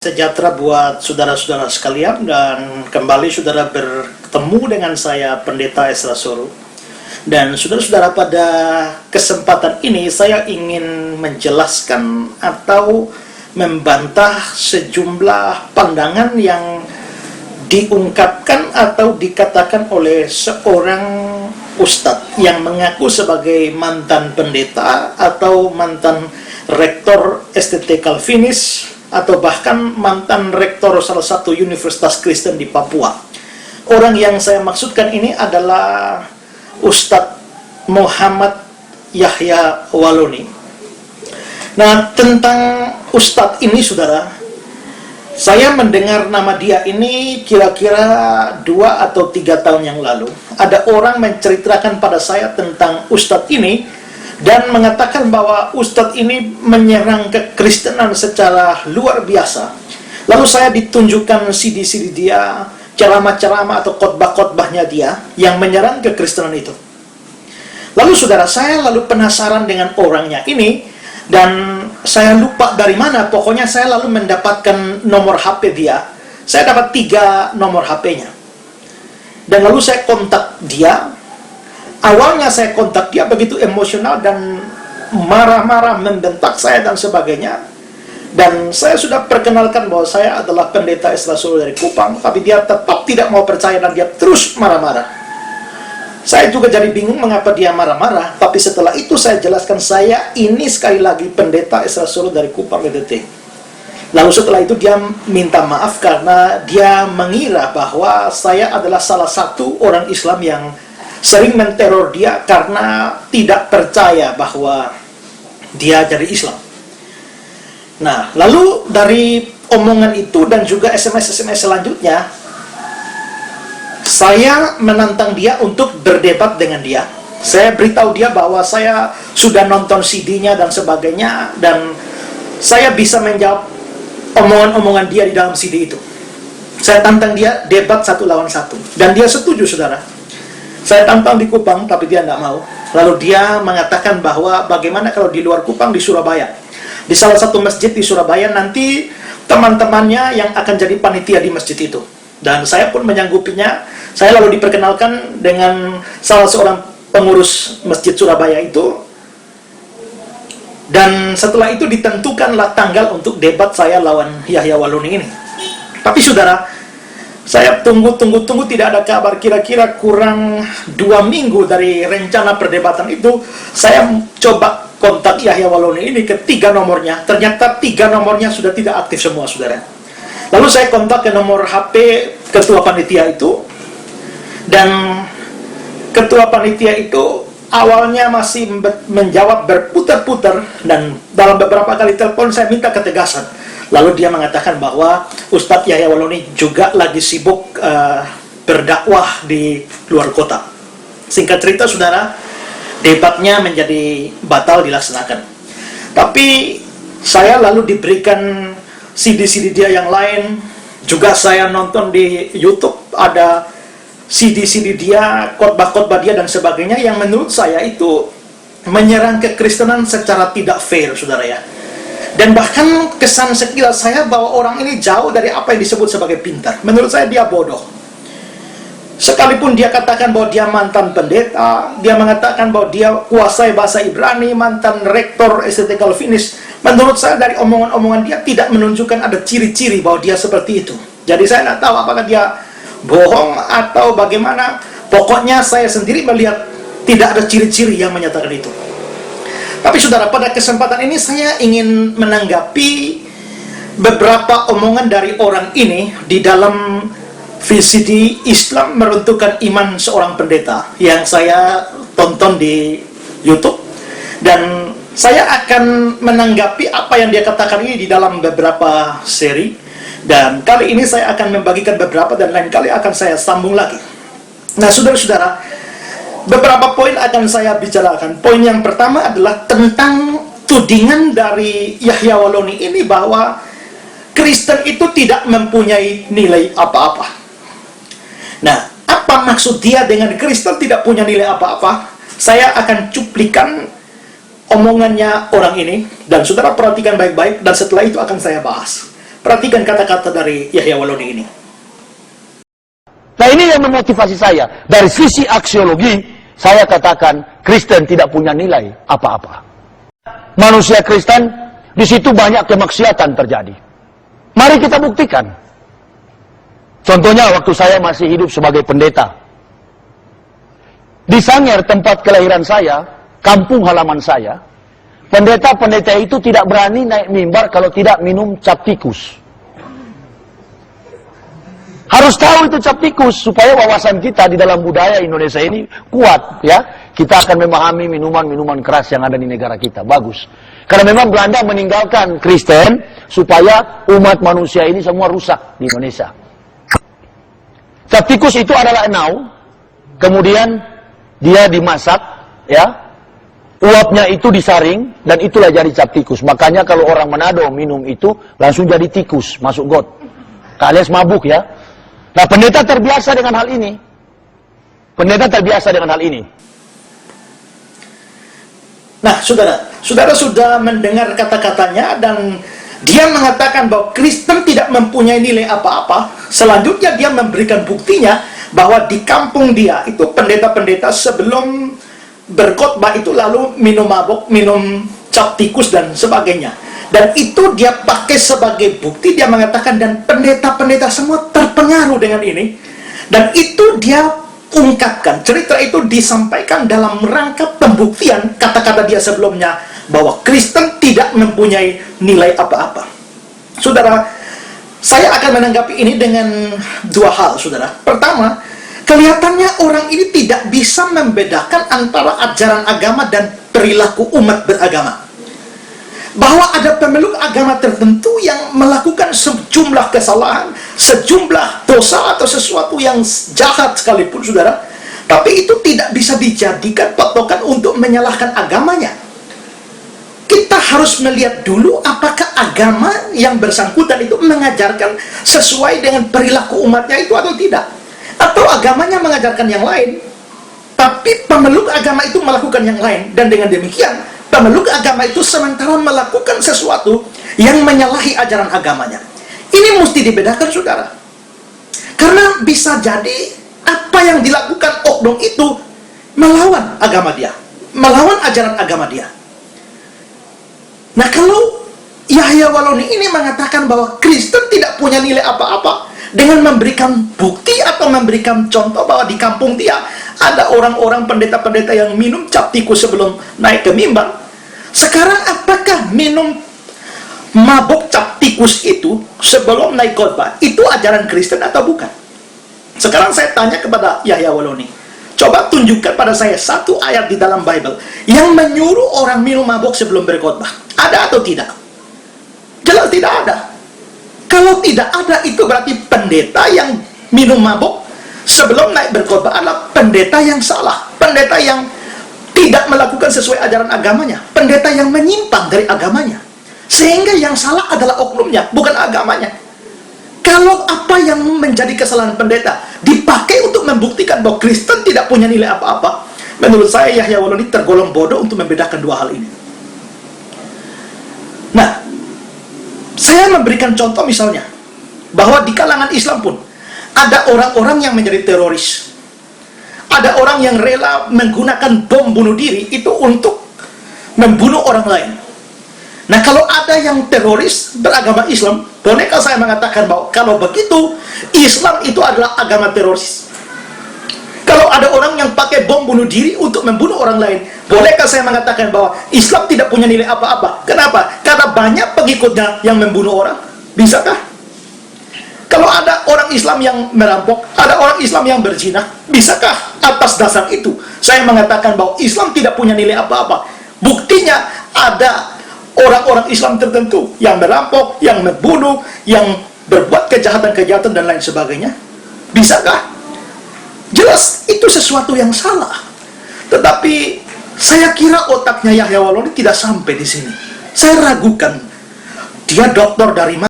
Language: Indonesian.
Sejahtera buat saudara-saudara sekalian, dan kembali saudara bertemu dengan saya Pendeta Ezra Soru. Dan saudara-saudara, pada kesempatan ini saya ingin menjelaskan atau membantah sejumlah pandangan yang diungkapkan atau dikatakan oleh seorang ustadz yang mengaku sebagai mantan pendeta atau mantan rektor STT Calvinis atau bahkan mantan rektor salah satu universitas Kristen di Papua. Orang yang saya maksudkan ini adalah Ustadz Muhammad Yahya Waloni. Nah, tentang Ustadz ini, saudara, saya mendengar nama dia ini kira-kira 2 atau 3 tahun yang lalu. Ada orang menceritakan pada saya tentang Ustadz ini dan mengatakan bahwa Ustadz ini menyerang kekristenan secara luar biasa. Lalu saya ditunjukkan CD-CD dia, ceramah-ceramah atau khotbah-khotbahnya dia yang menyerang kekristenan itu. Lalu saudara, saya lalu penasaran dengan orangnya ini, dan saya lupa dari mana, pokoknya saya lalu mendapatkan nomor HP dia. Saya dapat 3 nomor HP-nya. Dan lalu saya kontak dia. Awalnya saya kontak dia begitu emosional dan marah-marah, membentak saya dan sebagainya. Dan saya sudah perkenalkan bahwa saya adalah Pendeta Ezra Soru dari Kupang, tapi dia tetap tidak mau percaya dan dia terus marah-marah. Saya juga jadi bingung mengapa dia marah-marah, tapi setelah itu saya jelaskan, saya ini sekali lagi Pendeta Ezra Soru dari Kupang ETT. Lalu setelah itu dia minta maaf karena dia mengira bahwa saya adalah salah satu orang Islam yang sering menteror dia karena tidak percaya bahwa dia dari Islam. Nah, lalu dari omongan itu dan juga SMS-SMS selanjutnya, saya menantang dia untuk berdebat dengan dia. Saya beritahu dia bahwa saya sudah nonton CD-nya dan sebagainya, dan saya bisa menjawab omongan-omongan dia di dalam CD itu. Saya tantang dia debat 1 lawan 1, dan dia setuju, saudara. Saya tantang di Kupang, tapi dia tidak mau. Lalu dia mengatakan bahwa bagaimana kalau di luar Kupang, di Surabaya, di salah satu masjid di Surabaya, nanti teman-temannya yang akan jadi panitia di masjid itu. Dan saya pun menyanggupinya. Saya lalu diperkenalkan dengan salah seorang pengurus masjid Surabaya itu. Dan setelah itu ditentukanlah tanggal untuk debat saya lawan Yahya Waloni ini. Tapi saudara, saya tunggu tidak ada kabar. Kira-kira kurang 2 minggu dari rencana perdebatan itu, saya coba kontak Yahya Waloni ini ke 3 nomornya. Ternyata 3 nomornya sudah tidak aktif semua, saudara. Lalu saya kontak ke nomor HP ketua panitia itu, dan ketua panitia itu awalnya masih menjawab berputar-putar, dan dalam beberapa kali telepon saya minta ketegasan. Lalu dia mengatakan bahwa Ustadz Yahya Waloni juga lagi sibuk berdakwah di luar kota. Singkat cerita, saudara, debatnya menjadi batal dilaksanakan. Tapi saya lalu diberikan CD-CD dia yang lain. Juga saya nonton di YouTube, ada CD-CD dia, khotbah-khotbah dia dan sebagainya, yang menurut saya itu menyerang kekristenan secara tidak fair, saudara ya. Dan bahkan kesan sekilas saya bahwa orang ini jauh dari apa yang disebut sebagai pintar. Menurut saya dia bodoh. Sekalipun dia katakan bahwa dia mantan pendeta, dia mengatakan bahwa dia kuasai bahasa Ibrani, mantan rektor STT Calvinis, menurut saya dari omongan-omongan dia tidak menunjukkan ada ciri-ciri bahwa dia seperti itu. Jadi saya tidak tahu apakah dia bohong atau bagaimana. Pokoknya saya sendiri melihat tidak ada ciri-ciri yang menyatakan itu. Tapi saudara, pada kesempatan ini saya ingin menanggapi beberapa omongan dari orang ini di dalam VCD Islam Meruntuhkan Iman Seorang Pendeta yang saya tonton di YouTube. Dan saya akan menanggapi apa yang dia katakan ini di dalam beberapa seri. Dan kali ini saya akan membagikan beberapa, dan lain kali akan saya sambung lagi. Nah, saudara-saudara, beberapa poin akan saya bicarakan. Poin yang pertama adalah tentang tudingan dari Yahya Waloni ini bahwa Kristen itu tidak mempunyai nilai apa-apa. Nah, apa maksud dia dengan Kristen tidak punya nilai apa-apa? Saya akan cuplikan omongannya orang ini, dan saudara perhatikan baik-baik, dan setelah itu akan saya bahas. Perhatikan kata-kata dari Yahya Waloni ini. Nah, ini yang memotivasi saya. Dari sisi aksiologi, saya katakan Kristen tidak punya nilai apa-apa. Manusia Kristen, di situ banyak kemaksiatan terjadi. Mari kita buktikan. Contohnya waktu saya masih hidup sebagai pendeta. Di Sangir, tempat kelahiran saya, kampung halaman saya, pendeta-pendeta itu tidak berani naik mimbar kalau tidak minum cap tikus. Harus tahu itu cap tikus supaya wawasan kita di dalam budaya Indonesia ini kuat, ya. Kita akan memahami minuman-minuman keras yang ada di negara kita. Bagus. Karena memang Belanda meninggalkan Kristen supaya umat manusia ini semua rusak di Indonesia. Cap tikus itu adalah enau, kemudian dia dimasak, ya. Uapnya itu disaring dan itulah jadi cap tikus. Makanya kalau orang Manado minum itu langsung jadi tikus, masuk got. Alias mabuk, ya. Nah, pendeta terbiasa dengan hal ini. Pendeta terbiasa dengan hal ini. Nah, saudara sudah mendengar kata-katanya dan dia mengatakan bahwa Kristen tidak mempunyai nilai apa-apa. Selanjutnya dia memberikan buktinya bahwa di kampung dia itu pendeta-pendeta sebelum berkhotbah itu lalu minum mabuk, minum cap tikus dan sebagainya. Dan itu dia pakai sebagai bukti. Dia mengatakan dan pendeta-pendeta semua terpengaruh dengan ini. Dan itu dia ungkapkan. Cerita itu disampaikan dalam rangka pembuktian kata-kata dia sebelumnya bahwa Kristen tidak mempunyai nilai apa-apa. Saudara, saya akan menanggapi ini dengan dua hal, saudara. Pertama, kelihatannya orang ini tidak bisa membedakan antara ajaran agama dan perilaku umat beragama. Bahwa ada pemeluk agama tertentu yang melakukan sejumlah kesalahan, sejumlah dosa atau sesuatu yang jahat sekalipun, saudara, tapi itu tidak bisa dijadikan patokan untuk menyalahkan agamanya. Kita harus melihat dulu apakah agama yang bersangkutan itu mengajarkan sesuai dengan perilaku umatnya itu atau tidak. Atau agamanya mengajarkan yang lain, tapi pemeluk agama itu melakukan yang lain. Dan dengan demikian, pemeluk agama itu sementara melakukan sesuatu yang menyalahi ajaran agamanya. Ini mesti dibedakan, saudara. Karena bisa jadi apa yang dilakukan oknum itu melawan agama dia, melawan ajaran agama dia. Nah, kalau Yahya Waloni ini mengatakan bahwa Kristen tidak punya nilai apa-apa dengan memberikan bukti atau memberikan contoh bahwa di kampung dia ada orang-orang pendeta-pendeta yang minum cap tikus sebelum naik ke mimbar. Sekarang apakah minum mabuk cap tikus itu sebelum naik khotbah itu ajaran Kristen atau bukan? Sekarang saya tanya kepada Yahya Waloni, coba tunjukkan pada saya satu ayat di dalam Bible yang menyuruh orang minum mabuk sebelum berkhotbah. Ada atau tidak? Jelas tidak ada. Kalau tidak ada, itu berarti pendeta yang minum mabuk sebelum naik berkhotbah adalah pendeta yang salah, pendeta yang tidak melakukan sesuai ajaran agamanya, pendeta yang menyimpang dari agamanya. Sehingga yang salah adalah oknumnya, bukan agamanya. Kalau apa yang menjadi kesalahan pendeta dipakai untuk membuktikan bahwa Kristen tidak punya nilai apa-apa, menurut saya Yahya Waloni tergolong bodoh untuk membedakan dua hal ini. Nah, saya memberikan contoh misalnya bahwa di kalangan Islam pun ada orang-orang yang menjadi teroris. Ada orang yang rela menggunakan bom bunuh diri itu untuk membunuh orang lain. Nah, kalau ada yang teroris beragama Islam, bolehkah saya mengatakan bahwa kalau begitu Islam itu adalah agama teroris? Kalau ada orang yang pakai bom bunuh diri untuk membunuh orang lain, bolehkah saya mengatakan bahwa Islam tidak punya nilai apa-apa? Kenapa? Karena banyak pengikutnya yang membunuh orang. Bisakah? Kalau ada orang Islam yang merampok, ada orang Islam yang berzina, bisakah atas dasar itu saya mengatakan bahwa Islam tidak punya nilai apa-apa? Buktinya ada orang-orang Islam tertentu yang merampok, yang membunuh, yang berbuat kejahatan-kejahatan dan lain sebagainya. Bisakah? Jelas itu sesuatu yang salah. Tetapi saya kira otaknya Yahya Waloni tidak sampai di sini. Saya ragukan dia doktor dari mana.